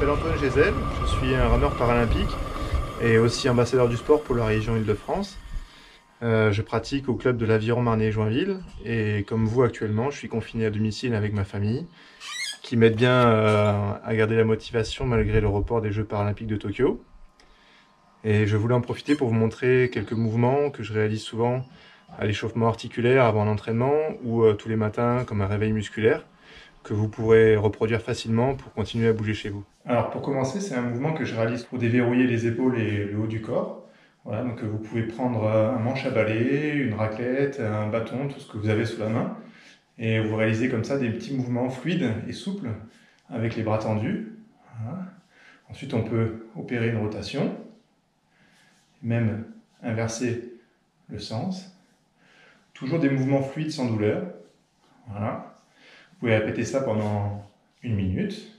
m'appelle Antoine Gézel, je suis un rameur paralympique et aussi ambassadeur du sport pour la région Île-de-France. Je pratique au club de l'Aviron Marnay-Joinville et comme vous actuellement, je suis confiné à domicile avec ma famille qui m'aide bien à garder la motivation malgré le report des Jeux paralympiques de Tokyo. Et je voulais en profiter pour vous montrer quelques mouvements que je réalise souvent à l'échauffement articulaire avant un entraînement ou tous les matins comme un réveil musculaire que vous pourrez reproduire facilement pour continuer à bouger chez vous. Alors pour commencer, c'est un mouvement que je réalise pour déverrouiller les épaules et le haut du corps. Voilà, donc vous pouvez prendre un manche à balai, une raclette, un bâton, tout ce que vous avez sous la main. Et vous réalisez comme ça des petits mouvements fluides et souples avec les bras tendus. Voilà. Ensuite, on peut opérer une rotation, même inverser le sens. Toujours des mouvements fluides sans douleur. Voilà. Vous pouvez répéter ça pendant 1 minute.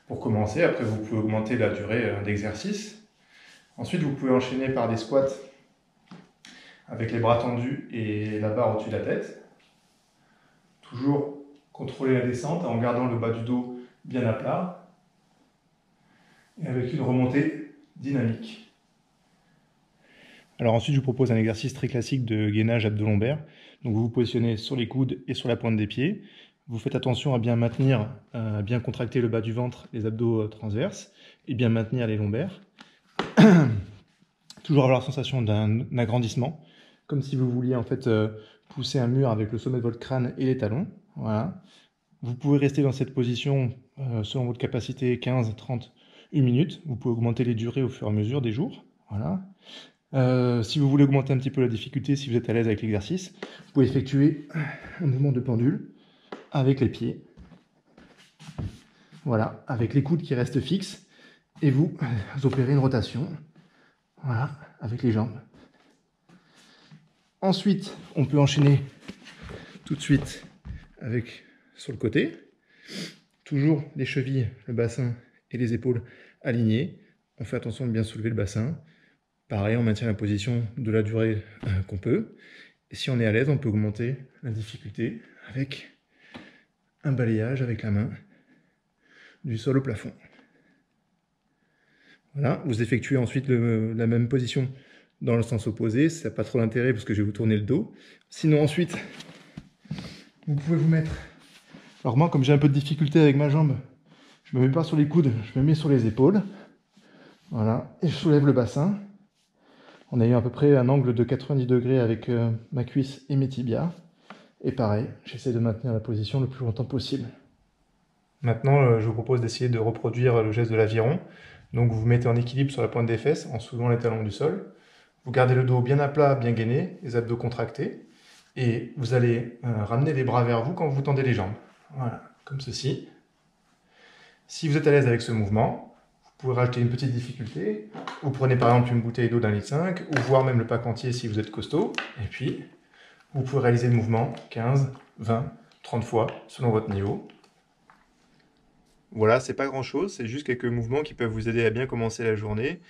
Pour commencer, après vous pouvez augmenter la durée d'exercice. Ensuite, vous pouvez enchaîner par des squats avec les bras tendus et la barre au-dessus de la tête. Toujours contrôler la descente en gardant le bas du dos bien à plat et avec une remontée dynamique. Alors ensuite, je vous propose un exercice très classique de gainage abdo-lombaire. Donc vous vous positionnez sur les coudes et sur la pointe des pieds. Vous faites attention à bien maintenir, bien contracter le bas du ventre, les abdos transverses, et bien maintenir les lombaires. Toujours avoir la sensation d'un agrandissement, comme si vous vouliez en fait pousser un mur avec le sommet de votre crâne et les talons. Voilà. Vous pouvez rester dans cette position selon votre capacité 15, 30, 1 minute. Vous pouvez augmenter les durées au fur et à mesure des jours. Voilà. Si vous voulez augmenter un petit peu la difficulté, si vous êtes à l'aise avec l'exercice, vous pouvez effectuer un mouvement de pendule avec les pieds. Voilà, avec les coudes qui restent fixes. Et vous opérez une rotation. Voilà, avec les jambes. Ensuite, on peut enchaîner tout de suite avec sur le côté. Toujours les chevilles, le bassin et les épaules alignés. On fait attention de bien soulever le bassin. Pareil, on maintient la position de la durée qu'on peut. Et si on est à l'aise, on peut augmenter la difficulté avec un balayage avec la main du sol au plafond. Voilà, vous effectuez ensuite la même position dans le sens opposé. Ça n'a pas trop d'intérêt parce que je vais vous tourner le dos. Sinon ensuite, vous pouvez vous mettre... Alors moi, comme j'ai un peu de difficulté avec ma jambe, je ne me mets pas sur les coudes, je me mets sur les épaules. Voilà, et je soulève le bassin. On a eu à peu près un angle de 90 degrés avec ma cuisse et mes tibias. Et pareil, j'essaie de maintenir la position le plus longtemps possible. Maintenant, je vous propose d'essayer de reproduire le geste de l'aviron. Donc vous vous mettez en équilibre sur la pointe des fesses en soulevant les talons du sol. Vous gardez le dos bien à plat, bien gainé, les abdos contractés. Et vous allez ramener les bras vers vous quand vous tendez les jambes. Voilà, comme ceci. Si vous êtes à l'aise avec ce mouvement, vous pouvez rajouter une petite difficulté. Vous prenez par exemple une bouteille d'eau d'1,5 litre, ou voire même le pack entier si vous êtes costaud. Et puis, vous pouvez réaliser le mouvement 15, 20, 30 fois selon votre niveau. Voilà, c'est pas grand chose, c'est juste quelques mouvements qui peuvent vous aider à bien commencer la journée.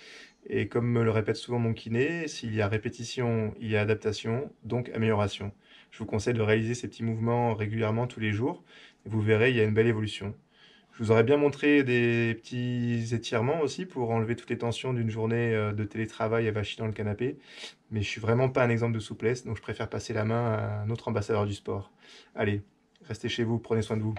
Et comme me le répète souvent mon kiné, s'il y a répétition, il y a adaptation, donc amélioration. Je vous conseille de réaliser ces petits mouvements régulièrement tous les jours, et vous verrez, il y a une belle évolution. Je vous aurais bien montré des petits étirements aussi pour enlever toutes les tensions d'une journée de télétravail avachi dans le canapé, mais je suis vraiment pas un exemple de souplesse, donc je préfère passer la main à un autre ambassadeur du sport. Allez, restez chez vous, prenez soin de vous.